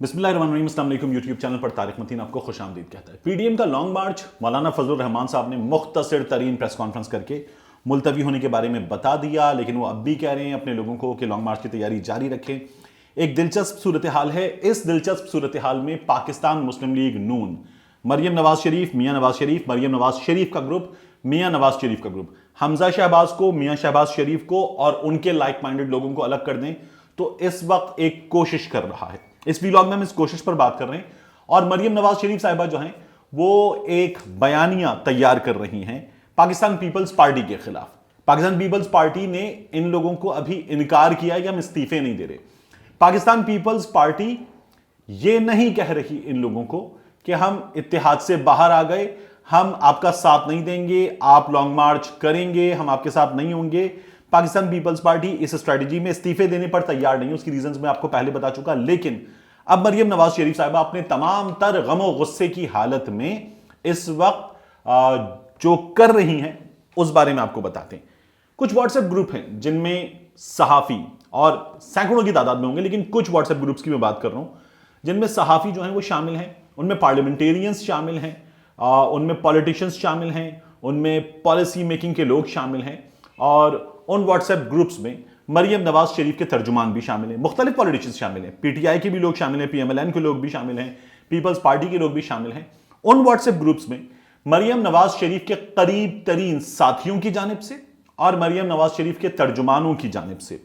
बिस्मिल्लाहिर्रहमानिर्रहीम, अस्सलाम वालेकुम। यूट्यूब चैनल पर तारिक मतीन आपको खुशामदीद कहता है। पीडीएम का लॉन्ग मार्च मौलाना फजलुर रहमान साहब ने मुख्तसर तरीन प्रेस कॉन्फ्रेंस करके मुलतवी होने के बारे में बता दिया, लेकिन वो अब भी कह रहे हैं अपने लोगों को कि लॉन्ग मार्च की तैयारी जारी रखें। एक दिलचस्प सूरत हाल है। इस दिलचस्प सूरत हाल में पाकिस्तान मुस्लिम लीग नून, मरियम नवाज शरीफ, मियाँ नवाज शरीफ, मरियम नवाज शरीफ का ग्रुप, मियाँ नवाज शरीफ का ग्रुप, हमजा शहबाज को, मियाँ शहबाज शरीफ को और उनके लाइक माइंडेड लोगों को अलग कर दें, तो इस वक्त एक कोशिश कर रहा है। इस व्लॉग में हम इस कोशिश पर बात कर रहे हैं। और मरियम नवाज शरीफ साहिबा जो हैं वो एक बयानिया तैयार कर रही हैं पाकिस्तान पीपल्स पार्टी के खिलाफ। पाकिस्तान पीपल्स पार्टी ने इन लोगों को अभी इनकार किया है कि हम इस्तीफे नहीं दे रहे। पाकिस्तान पीपल्स पार्टी ये नहीं कह रही इन लोगों को कि हम इत्तेहाद से बाहर आ गए, हम आपका साथ नहीं देंगे, आप लॉन्ग मार्च करेंगे, हम आपके साथ नहीं होंगे। पाकिस्तान पीपल्स पार्टी इस स्ट्रेटजी में इस्तीफे देने पर तैयार नहीं है। उसकी रीजंस मैं आपको पहले बता चुका। लेकिन अब मरियम नवाज शरीफ साहिबा अपने तमाम तर गमो गुस्से की हालत में इस वक्त जो कर रही हैं उस बारे में आपको बताते हैं। कुछ व्हाट्सएप ग्रुप हैं जिनमें सहाफी, और सैकड़ों की तादाद में होंगे, लेकिन कुछ व्हाट्सएप ग्रुप्स की मैं बात कर रहा हूं जिनमें सहाफी जो हैं वो शामिल हैं, उनमें पार्लियामेंटेरियंस शामिल हैं, उनमें पॉलिटिशियंस शामिल हैं, उनमें पॉलिसी मेकिंग के लोग शामिल हैं, और उन व्हाट्सएप ग्रुप्स में मरियम नवाज शरीफ के तर्जुमान भी शामिल हैं, मुख्तलिफ पॉलिटिशियंस शामिल हैं, पीटीआई के भी लोग शामिल हैं, पीएमएलएन के लोग भी शामिल हैं, पीपल्स पार्टी के लोग भी शामिल हैं। उन व्हाट्सएप ग्रुप्स में मरियम नवाज शरीफ के करीब तरीन साथियों की जानिब से और मरियम नवाज शरीफ के तर्जुमानों की जानिब से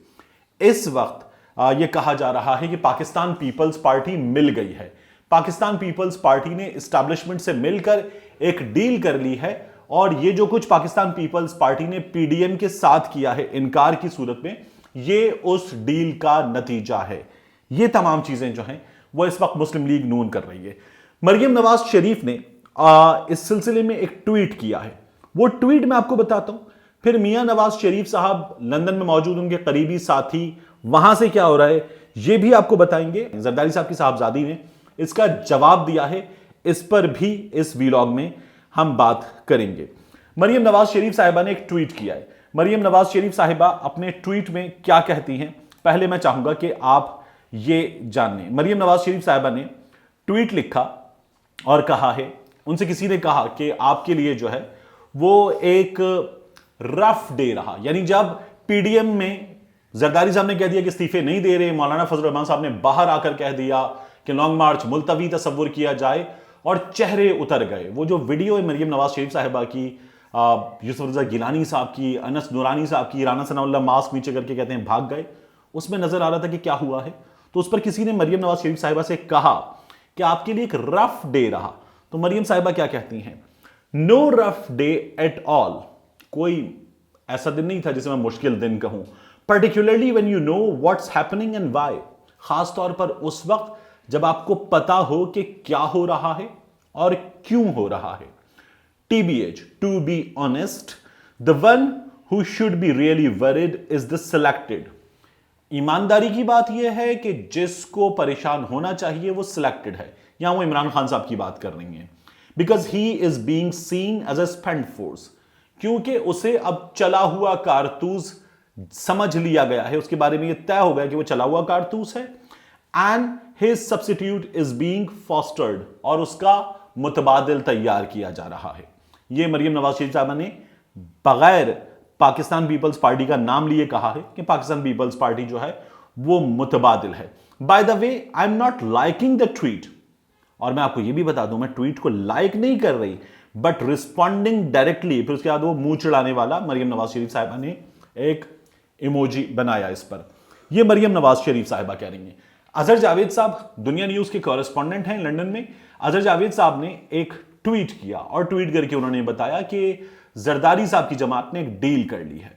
इस वक्त यह कहा जा रहा है कि पाकिस्तान पीपल्स पार्टी मिल गई है। पाकिस्तान पीपल्स पार्टी ने एस्टैब्लिशमेंट से मिलकर एक डील कर ली है, और ये जो कुछ पाकिस्तान पीपल्स पार्टी ने पीडीएम के साथ किया है इनकार की सूरत में, ये उस डील का नतीजा है। ये तमाम चीजें जो हैं वो इस वक्त मुस्लिम लीग नून कर रही है। मरियम नवाज शरीफ ने इस सिलसिले में एक ट्वीट किया है। वो ट्वीट मैं आपको बताता हूं, फिर मियां नवाज शरीफ साहब लंदन में मौजूद उनके करीबी साथी, वहां से क्या हो रहा है ये भी आपको बताएंगे। जरदारी साहब की साहबजादी ने इसका जवाब दिया है, इस पर भी इस व्लॉग में हम बात करेंगे। मरियम नवाज शरीफ साहिबा ने एक ट्वीट किया है। मरियम नवाज शरीफ साहिबा अपने ट्वीट में क्या कहती हैं, पहले मैं चाहूंगा कि आप ये जान लें। मरियम नवाज शरीफ साहिबा ने ट्वीट लिखा और कहा है, उनसे किसी ने कहा कि आपके लिए जो है वो एक रफ डे रहा। यानी जब पीडीएम में जरदारी साहब ने कह दिया कि इस्तीफे नहीं दे रहे, मौलाना फजलुर रहमान साहब ने बाहर आकर कह दिया कि लॉन्ग मार्च मुलतवी तसव्वुर किया जाए, और चेहरे उतर गए। वो जो वीडियो है मरियम नवाज शरीफ साहिबा की, यूसुफ रज़ा गिलानी साहब की, अनस नूरानी साहब की, राना सनाउल्लाह मास्क नीचे करके कहते हैं भाग गए, उसमें नजर आ रहा था कि क्या हुआ है। तो उस पर किसी ने मरियम नवाज शरीफ साहिबा से कहा कि आपके लिए एक रफ डे रहा। तो मरियम साहिबा क्या कहती हैं, no rough day at all. कोई ऐसा दिन नहीं था जिसे मैं मुश्किल दिन कहूं, particularly when you know what's happening and why. खासतौर पर उस वक्त जब आपको पता हो कि क्या हो रहा है और क्यों हो रहा है। TBH, to be honest, the one who should be really worried is the selected. ईमानदारी की बात यह है कि जिसको परेशान होना चाहिए वो सिलेक्टेड है। यहां वो इमरान खान साहब की बात कर रही हैं, because he is being seen as a spent force. क्योंकि उसे अब चला हुआ कारतूस समझ लिया गया है, उसके बारे में यह तय हो गया कि वो चला हुआ कारतूस है, and his substitute is being fostered, और उसका मुतबादिल तैयार किया जा रहा है। यह मरियम नवाज शरीफ साहबा ने बगैर पाकिस्तान पीपल्स पार्टी का नाम लिए कहा है कि पाकिस्तान पीपल्स पार्टी जो है वो मुतबादिल है। By the way, I am not liking the tweet, और मैं आपको यह भी बता दूं मैं ट्वीट को लाइक नहीं कर रही, बट रिस्पॉन्डिंग डायरेक्टली। फिर उसके बाद वो मुंह चिढ़ाने वाला मरियम नवाज शरीफ साहिबा ने एक इमोजी बनाया इस पर। यह मरियम नवाज शरीफ साहिबा कह रही है। अजहर जावेद साहब दुनिया न्यूज के कॉरेस्पॉन्डेंट हैं लंदन में। अजहर जावेद साहब ने एक ट्वीट किया, और ट्वीट करके उन्होंने बताया कि जरदारी साहब की जमात ने एक डील कर ली है,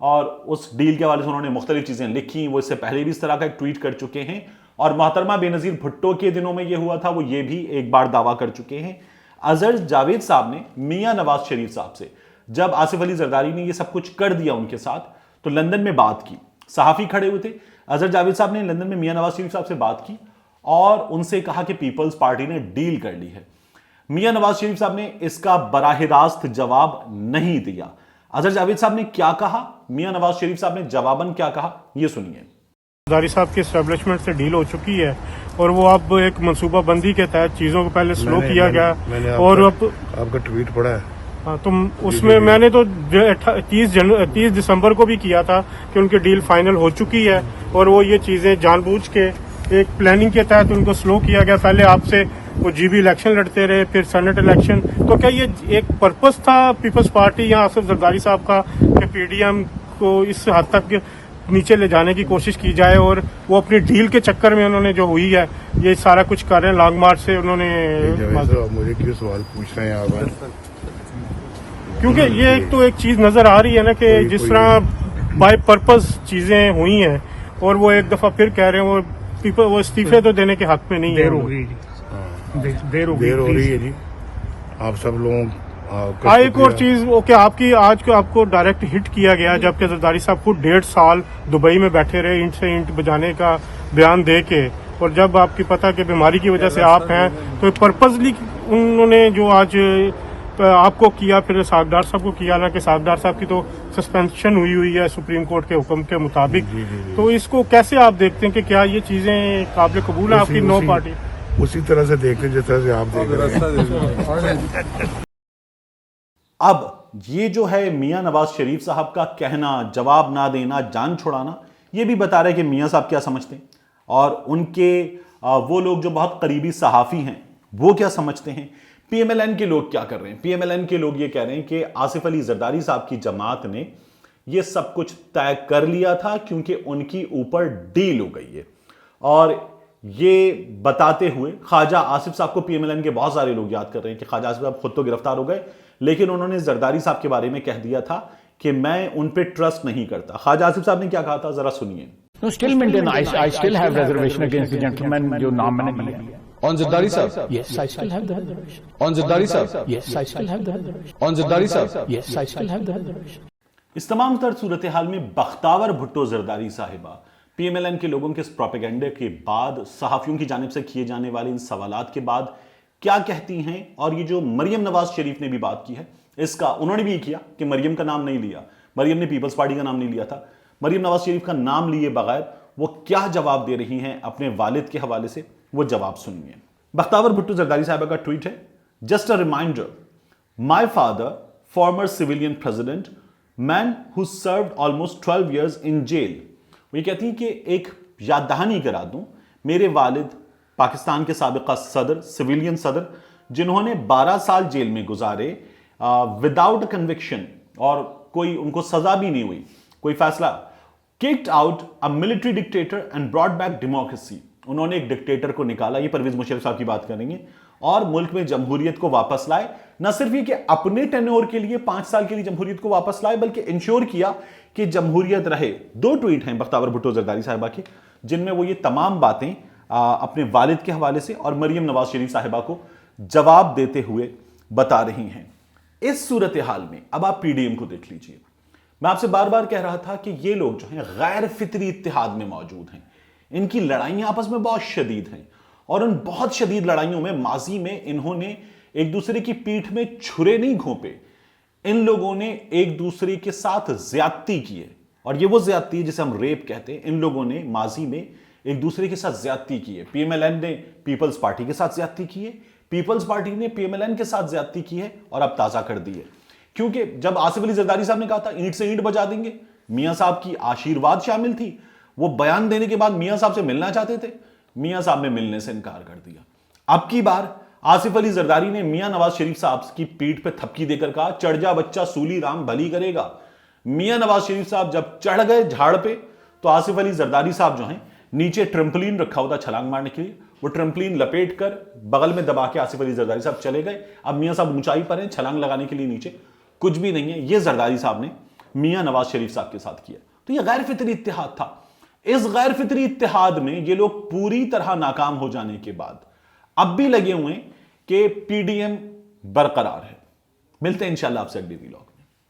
और उस डील के हवाले से उन्होंने मुख्तलिफ चीजें लिखी। वो इससे पहले भी इस तरह का एक ट्वीट कर चुके हैं, और मोहतरमा बेनजीर भुट्टो के दिनों में यह हुआ था, वो ये भी एक बार दावा कर चुके हैं। अजहर जावेद साहब ने मियां नवाज शरीफ साहब से, जब आसिफ अली जरदारी ने यह सब कुछ कर दिया उनके साथ, तो लंदन में बात की। सहाफी खड़े हुए थे। अजहर जावेद साहब ने लंदन में मियां नवाज शरीफ साहब से बात की और उनसे कहा कि पीपल्स पार्टी ने डील कर ली है। मियां नवाज शरीफ साहब ने इसका बराह रास्त जवाब नहीं दिया। अजहर जावेद साहब ने क्या कहा, मियां नवाज शरीफ साहब ने जवाबन क्या कहा, यह सुनिए। जरदारी साहब की एस्टेब्लिशमेंट से डील हो चुकी है और वो अब एक मनसूबा बंदी के तहत चीज़ों को पहले स्लो किया गया और अब आपका ट्वीट पड़ा है। हाँ, तो उसमें मैंने तो 30 दिसंबर को भी किया था कि उनकी डील फाइनल हो चुकी है और वो ये चीज़ें जानबूझ के एक प्लानिंग के तहत उनको स्लो किया गया। पहले आपसे वो जीबी इलेक्शन लड़ते रहे, फिर सेनेट इलेक्शन। तो क्या ये एक पर्पस था पीपल्स पार्टी या आसिफ जरदारी साहब का कि पीडीएम को इस हद तक नीचे ले जाने की कोशिश की जाए और वो अपनी डील के चक्कर में उन्होंने जो हुई है ये सारा कुछ कर रहे हैं, लॉन्ग मार्च से उन्होंने। मुझे क्यों सवाल पूछ रहे हैं आप? क्योंकि ये एक तो एक चीज नजर आ रही है ना कि जिस तरह बाय पर्पस चीजें हुई हैं और वो एक दफा फिर कह रहे हैं वो इस्तीफे तो देने के हक में नहीं है। देर हो रही है जी। आप सब लोग एक और चीज ओके, आपकी आज को आपको डायरेक्ट हिट किया गया जबकि जरदारी साहब खुद 1.5 साल दुबई में बैठे रहे ईंट से ईंट बजाने का बयान दे के, और जब आपकी पता कि बीमारी की वजह से आप हैं तो पर्पसली उन्होंने जो आज आपको किया फिर सागदार साहब को किया ना कि सागदार साहब की तो सस्पेंशन हुई है सुप्रीम कोर्ट के हुक्म के मुताबिक। तो इसको कैसे आप देखते हैं कि क्या ये चीजें काबिल कबूल है आपकी नो पार्टी? उसी तरह से देखते जिस तरह से आप देख रहे हैं। अब ये जो है मियां नवाज शरीफ साहब का कहना, जवाब ना देना, जान छुड़ाना, ये भी बता रहे हैं कि मियां साहब क्या समझते हैं और उनके वो लोग जो बहुत करीबी सहाफ़ी हैं वो क्या समझते हैं। पीएमएलएन के लोग क्या कर रहे हैं? पीएमएलएन के लोग ये कह रहे हैं कि आसिफ अली जरदारी साहब की जमात ने ये सब कुछ तय कर लिया था क्योंकि उनकी ऊपर डील हो गई है। और ये बताते हुए ख्वाजा आसिफ साहब को पीएमएलएन के बहुत सारे लोग याद कर रहे हैं कि ख्वाजा आसिफ साहब खुद तो गिरफ्तार हो गए, लेकिन उन्होंने जरदारी साहब के बारे में कह दिया था कि मैं उन पे ट्रस्ट नहीं करता। ख्वाजा आसिफ साहब ने क्या कहा था, जरा सुनिए। No, still maintain. I still have reservation against the gentleman जो नाम मैंने लिया। On Zardari Sahab? Yes, I still have the reservation. On Zardari Sahab? Yes, I still have the reservation. On Zardari Sahab? Yes, I still have the reservation. इस तमाम तर सूरत हाल में बख्तावर भुट्टो जरदारी साहिबा पीएमएलएन के लोगों के इस प्रोपेगेंडे के बाद, सहाफियों की जानिब से किए जाने वाले इन सवालात के बाद क्या कहती हैं। और ये जो मरियम नवाज शरीफ ने भी बात की है, इसका उन्होंने भी किया कि मरियम का नाम नहीं लिया, मरियम ने पीपल्स पार्टी का नाम नहीं लिया था। मरियम नवाज शरीफ का नाम लिए बगैर वो क्या जवाब दे रही हैं अपने वालिद के हवाले से, वो जवाब सुनिए। बख्तावर भुट्टो जरदारी साहिबा का ट्वीट है, just a reminder, my father former civilian president, man who served almost 12 years in jail. वो ये कहती हैं कि एक याद दहानी करा दूं, मेरे वालिद पाकिस्तान के साबिका सदर, सिविलियन सदर, जिन्होंने 12 साल जेल में गुजारे विदाउट कन्विक्शन और कोई उनको सजा भी नहीं हुई, कोई फैसला। Kicked out a military dictator and brought back democracy. उन्होंने एक डिक्टेटर को निकाला, ये परवेज मुशर्रफ साहब की बात करेंगे, और मुल्क में जमहूरियत को वापस लाए। न सिर्फ ये कि अपने टेन्योर के लिए 5 साल के लिए जमहूरियत को वापस लाए, बल्कि इंश्योर किया कि जमहूरियत रहे। 2 ट्वीट हैं बख्तावर भुट्टो जरदारी साहिबा के, जिनमें वो ये तमाम बातें अपने वालिद के हवाले से और मरियम नवाज शरीफ साहिबा को जवाब देते हुए बता रही हैं। इस सूरत हाल में अब आप पीडीएम को देख लीजिए। मैं आपसे बार बार कह रहा था कि ये लोग जो हैं गैर फितरी इत्तेहाद में मौजूद हैं। इनकी लड़ाइयां आपस में बहुत शदीद हैं और उन बहुत शदीद लड़ाइयों में माजी में इन्होंने एक दूसरे की पीठ में छुरे नहीं घोंपे, इन लोगों ने एक दूसरे के साथ ज्यादती की है। और ये वो ज्यादती है जिसे हम रेप कहते हैं। इन लोगों ने माजी में एक दूसरे के साथ ज्यादती की है। पीएमएलएन ने पीपल्स पार्टी के साथ ज्यादती की है, पीपल्स पार्टी ने पीएमएलएन के साथ ज्यादती की है और अब ताजा कर दी है। क्योंकि जब आसिफ अली जरदारी साहब ने कहा था ईंट से ईंट बजा देंगे, मियां साहब की आशीर्वाद शामिल थी। वो बयान देने के बाद मियां साहब से मिलना चाहते थे, मियां साहब ने मिलने से इनकार कर दिया। अब की बार आसिफ अली जरदारी ने मियां नवाज शरीफ साहब की पीठ पे थपकी देकर कहा, चढ़ जा बच्चा, सूली राम भली करेगा। मियां नवाज शरीफ साहब जब चढ़ गए झाड़ पे, तो आसिफ अली जरदारी साहब जो हैं, नीचे ट्रम्पलिन रखा होता छलांग मारने के लिए, वो ट्रम्पलिन लपेट कर बगल में दबा के आसिफ अली जरदारी साहब चले गए। अब मियां साहब ऊंचाई पर हैं, छलांग लगाने के लिए नीचे कुछ भी नहीं है। ये जरदारी साहब ने मियां नवाज शरीफ साहब के साथ किया। तो ये गैर फितरी इत्तेहाद था। इस गैर फितरी इत्तेहाद में ये लोग पूरी तरह नाकाम हो जाने के बाद अब भी लगे हुए कि पीडीएम बरकरार है। मिलते हैं इंशाल्लाह आपसे अगली व्लॉग।